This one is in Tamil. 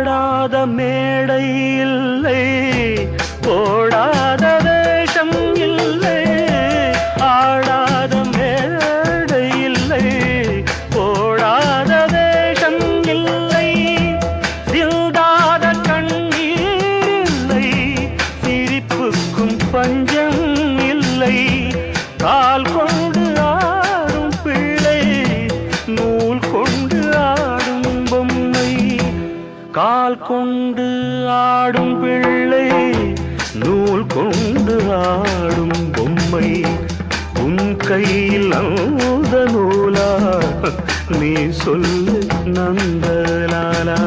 ஆடாத மேடை இல்லை, போடாத வேஷம் இல்லை. ஆடாத மேடை இல்லை, போடாத வேஷம் இல்லை. சிந்தாத கண்ணீர் இல்லை, சிரிப்புக்கும் பஞ்சம் இல்லை. கால் கொண்டு ஆடும் பிள்ளை, நூல் கொண்டு ஆடும் பொம்மை. கால் கொண்டு ஆடும் பிள்ளை, நூல் கொண்டு ஆடும் பொம்மை. உன் கையில் அந்த நூலா, நீ சொல்லு நந்தலாலா.